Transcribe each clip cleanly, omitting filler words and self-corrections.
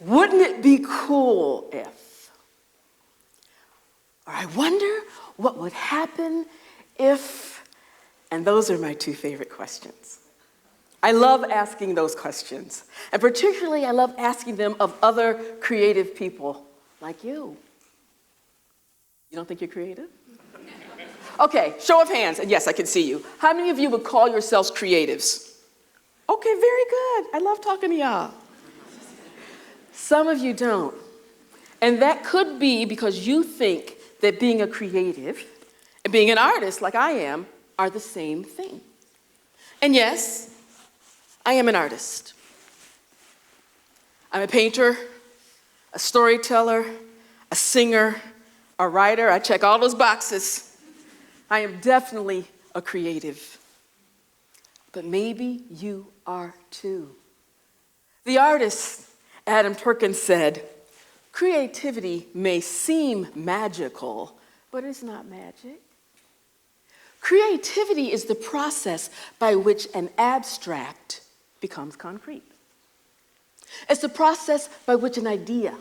Wouldn't it be cool if? Or I wonder what would happen if, and those are my two favorite questions. I love asking those questions, and particularly I love asking them of other creative people like you. You don't think you're creative? Okay, show of hands, and yes, I can see you. How many of you would call yourselves creatives? Okay, very good. I love talking to y'all. Some of you don't. And that could be because you think that being a creative and being an artist like I am are the same thing. And yes, I am an artist. I'm a painter, a storyteller, a singer, a writer. I check all those boxes. I am definitely a creative. But maybe you are too. The artist Adam Perkins said, "Creativity may seem magical, but it's not magic. Creativity is the process by which an abstract becomes concrete. It's the process by which an idea,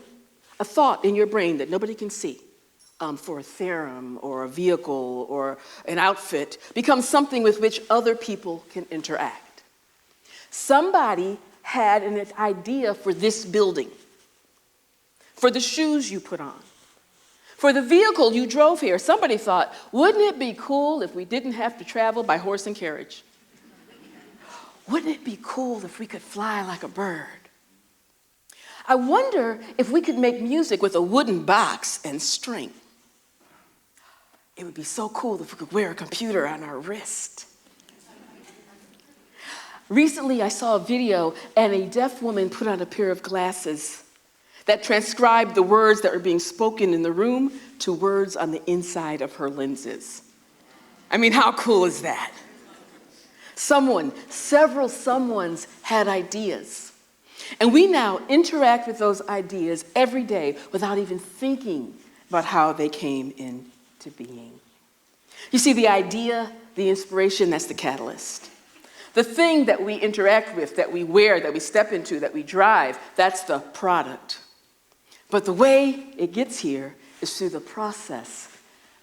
a thought in your brain that nobody can see, for a theorem or a vehicle or an outfit, becomes something with which other people can interact. Somebody had an idea for this building, for the shoes you put on, for the vehicle you drove here. Somebody thought, wouldn't it be cool if we didn't have to travel by horse and carriage? Wouldn't it be cool if we could fly like a bird? I wonder if we could make music with a wooden box and string. It would be so cool if we could wear a computer on our wrist. Recently, I saw a video and a deaf woman put on a pair of glasses that transcribed the words that were being spoken in the room to words on the inside of her lenses. I mean, how cool is that? Several someones had ideas. And we now interact with those ideas every day without even thinking about how they came into being. You see, the idea, the inspiration, that's the catalyst. The thing that we interact with, that we wear, that we step into, that we drive, that's the product. But the way it gets here is through the process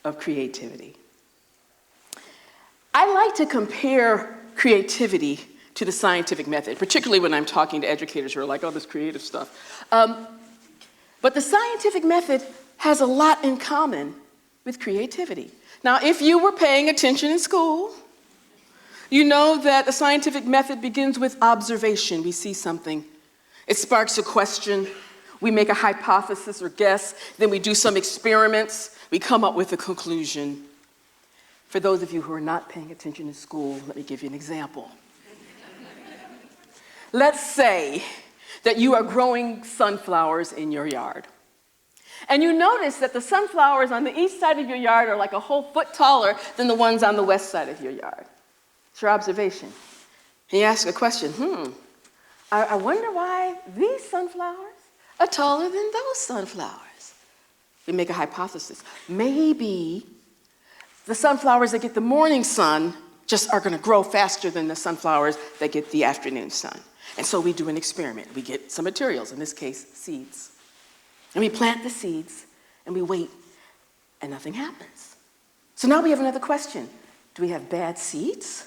of creativity. I like to compare creativity to the scientific method, particularly when I'm talking to educators who are like, oh, this creative stuff. But the scientific method has a lot in common with creativity. Now, if you were paying attention in school, you know that the scientific method begins with observation. We see something. It sparks a question. We make a hypothesis or guess. Then we do some experiments. We come up with a conclusion. For those of you who are not paying attention in school, let me give you an example. Let's say that you are growing sunflowers in your yard. And you notice that the sunflowers on the east side of your yard are like a whole foot taller than the ones on the west side of your yard. It's your observation. And you ask a question, I wonder why these sunflowers are taller than those sunflowers. We make a hypothesis. Maybe the sunflowers that get the morning sun just are going to grow faster than the sunflowers that get the afternoon sun. And so we do an experiment. We get some materials, in this case, seeds. And we plant the seeds, and we wait, and nothing happens. So now we have another question. Do we have bad seeds?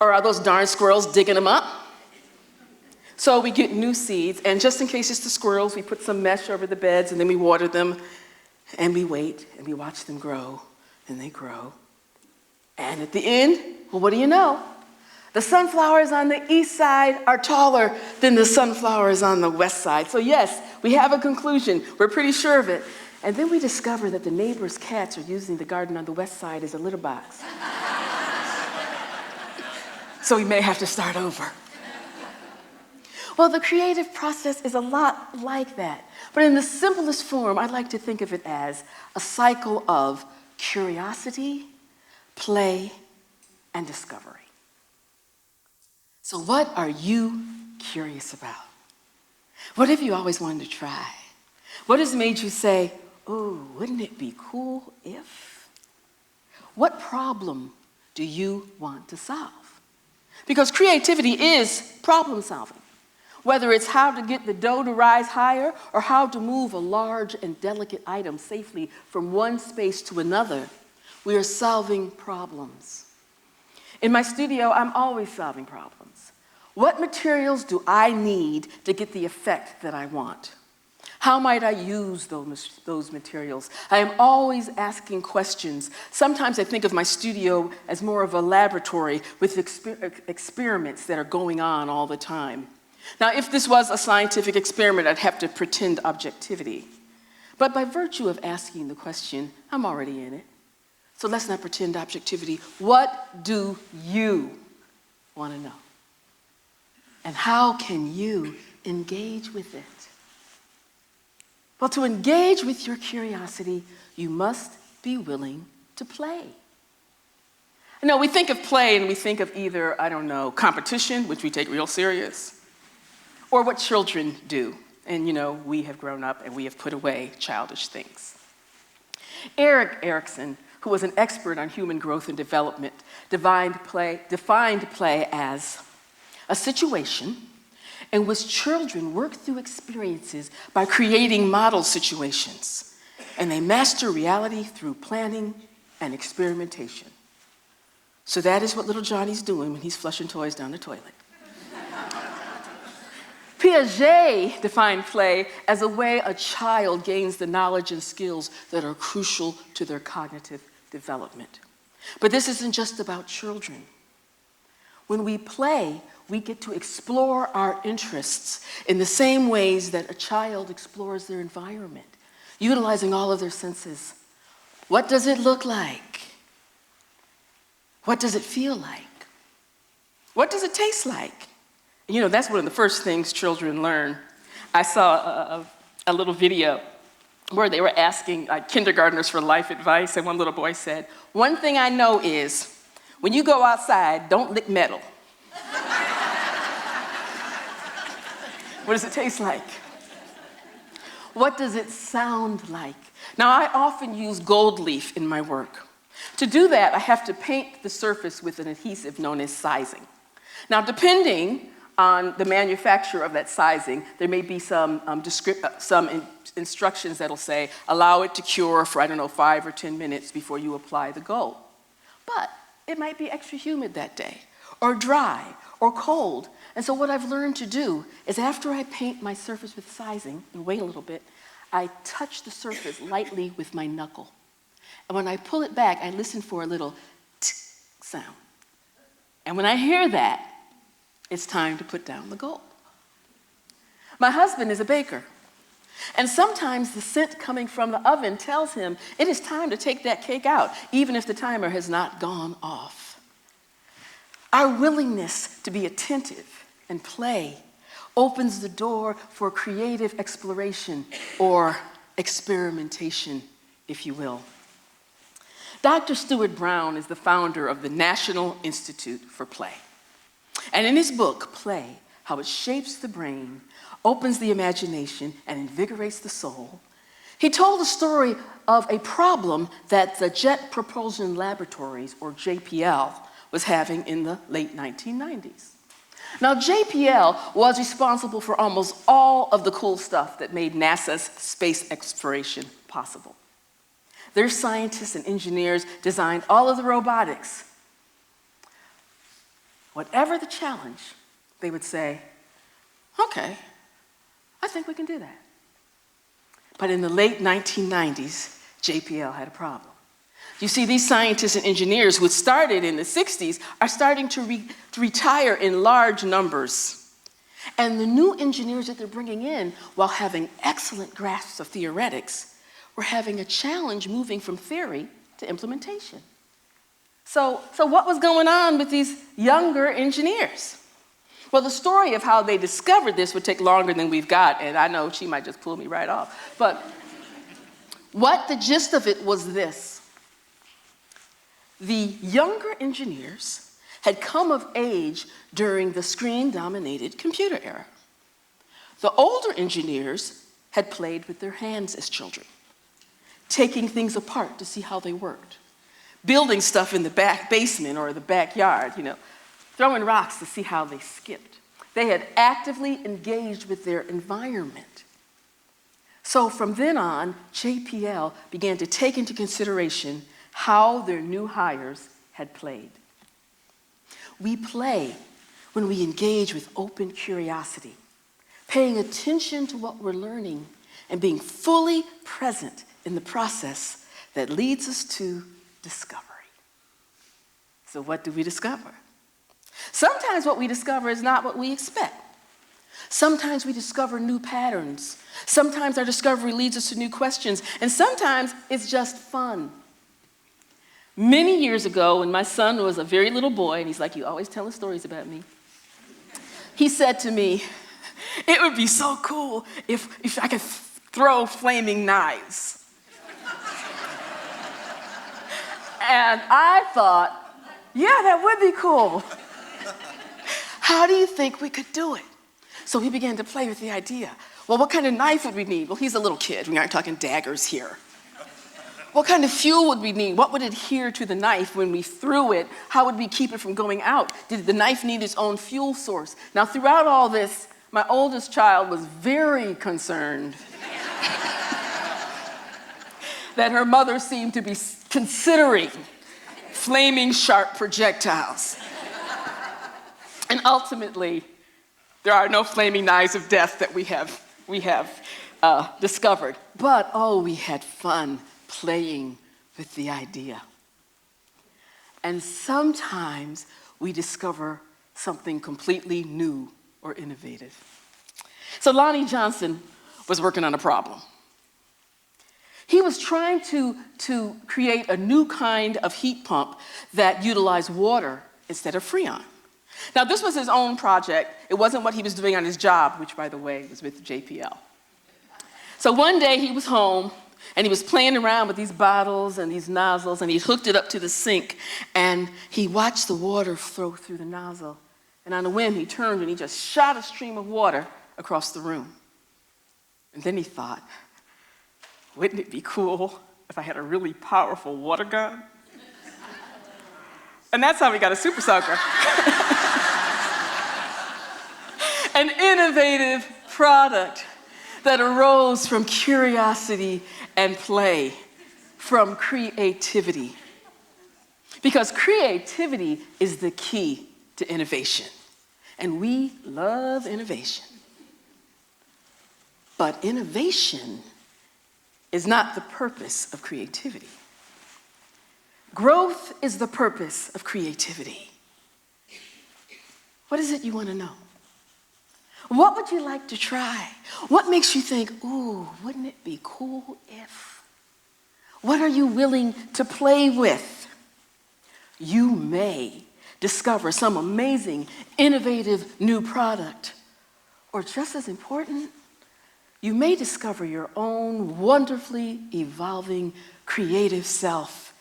Or are those darn squirrels digging them up? So we get new seeds, and just in case it's the squirrels, we put some mesh over the beds, and then we water them, and we wait, and we watch them grow, and they grow. And at the end, well, what do you know? The sunflowers on the east side are taller than the sunflowers on the west side. So yes, we have a conclusion. We're pretty sure of it. And then we discover that the neighbor's cats are using the garden on the west side as a litter box. So we may have to start over. Well, the creative process is a lot like that. But in the simplest form, I'd like to think of it as a cycle of curiosity, play, and discovery. So what are you curious about? What have you always wanted to try? What has made you say, oh, wouldn't it be cool if? What problem do you want to solve? Because creativity is problem solving. Whether it's how to get the dough to rise higher or how to move a large and delicate item safely from one space to another, we are solving problems. In my studio, I'm always solving problems. What materials do I need to get the effect that I want? How might I use those materials? I am always asking questions. Sometimes I think of my studio as more of a laboratory with experiments that are going on all the time. Now, if this was a scientific experiment, I'd have to pretend objectivity. But by virtue of asking the question, I'm already in it. So let's not pretend objectivity. What do you want to know? And how can you engage with it? Well, to engage with your curiosity, you must be willing to play. You know, we think of play and we think of either, I don't know, competition, which we take real serious, or what children do. And, you know, we have grown up and we have put away childish things. Erik Erikson, who was an expert on human growth and development, defined play as a situation in which children work through experiences by creating model situations, and they master reality through planning and experimentation. So that is what little Johnny's doing when he's flushing toys down the toilet. Piaget defined play as a way a child gains the knowledge and skills that are crucial to their cognitive development. But this isn't just about children. When we play, we get to explore our interests in the same ways that a child explores their environment, utilizing all of their senses. What does it look like? What does it feel like? What does it taste like? You know, that's one of the first things children learn. I saw a little video where they were asking kindergartners for life advice, and one little boy said, "One thing I know is, when you go outside, don't lick metal." What does it taste like? What does it sound like? Now, I often use gold leaf in my work. To do that, I have to paint the surface with an adhesive known as sizing. Now, depending on the manufacturer of that sizing, there may be some instructions that'll say, allow it to cure for, 5 or 10 minutes before you apply the gold. But it might be extra humid that day, or dry, or cold. And so what I've learned to do is after I paint my surface with sizing, and wait a little bit, I touch the surface lightly with my knuckle. And when I pull it back, I listen for a little tsk sound. And when I hear that, it's time to put down the gold. My husband is a baker. And sometimes the scent coming from the oven tells him it is time to take that cake out, even if the timer has not gone off. Our willingness to be attentive and play opens the door for creative exploration or experimentation, if you will. Dr. Stuart Brown is the founder of the National Institute for Play. And in his book, Play, How It Shapes the Brain, Opens the Imagination, and Invigorates the Soul, he told the story of a problem that the Jet Propulsion Laboratories, or JPL, was having in the late 1990s. Now, JPL was responsible for almost all of the cool stuff that made NASA's space exploration possible. Their scientists and engineers designed all of the robotics. Whatever the challenge, they would say, okay, I think we can do that. But in the late 1990s, JPL had a problem. You see, these scientists and engineers who had started in the 60s are starting to retire in large numbers. And the new engineers that they're bringing in, while having excellent grasps of theoretics, were having a challenge moving from theory to implementation. So what was going on with these younger engineers? Well, the story of how they discovered this would take longer than we've got, and I know she might just pull me right off. But what the gist of it was this. The younger engineers had come of age during the screen-dominated computer era. The older engineers had played with their hands as children, taking things apart to see how they worked, building stuff in the back basement or the backyard, throwing rocks to see how they skipped. They had actively engaged with their environment. So from then on, JPL began to take into consideration how their new hires had played. We play when we engage with open curiosity, paying attention to what we're learning and being fully present in the process that leads us to discovery. So what do we discover? Sometimes what we discover is not what we expect. Sometimes we discover new patterns. Sometimes our discovery leads us to new questions. And sometimes it's just fun. Many years ago, when my son was a very little boy, and he's like, "You always telling stories about me," he said to me, "It would be so cool if I could throw flaming knives." And I thought, yeah, that would be cool. How do you think we could do it? So we began to play with the idea. Well, what kind of knife would we need? Well, he's a little kid. We aren't talking daggers here. What kind of fuel would we need? What would adhere to the knife when we threw it? How would we keep it from going out? Did the knife need its own fuel source? Now, throughout all this, my oldest child was very concerned that her mother seemed to be considering flaming sharp projectiles. And ultimately, there are no flaming knives of death that we have discovered. But, oh, we had fun playing with the idea. And sometimes we discover something completely new or innovative. So Lonnie Johnson was working on a problem. He was trying to create a new kind of heat pump that utilized water instead of Freon. Now, this was his own project. It wasn't what he was doing on his job, which, by the way, was with JPL. So one day he was home, and he was playing around with these bottles and these nozzles, and he hooked it up to the sink, and he watched the water flow through the nozzle. And on a whim, he turned and he just shot a stream of water across the room. And then he thought, wouldn't it be cool if I had a really powerful water gun? And that's how we got a super soaker. An innovative product that arose from curiosity and play, from creativity. Because creativity is the key to innovation. And we love innovation. But innovation is not the purpose of creativity. Growth is the purpose of creativity. What is it you want to know? What would you like to try? What makes you think, ooh, wouldn't it be cool if? What are you willing to play with? You may discover some amazing, innovative new product. Or just as important, you may discover your own wonderfully evolving creative self.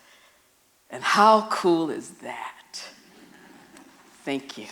And how cool is that? Thank you.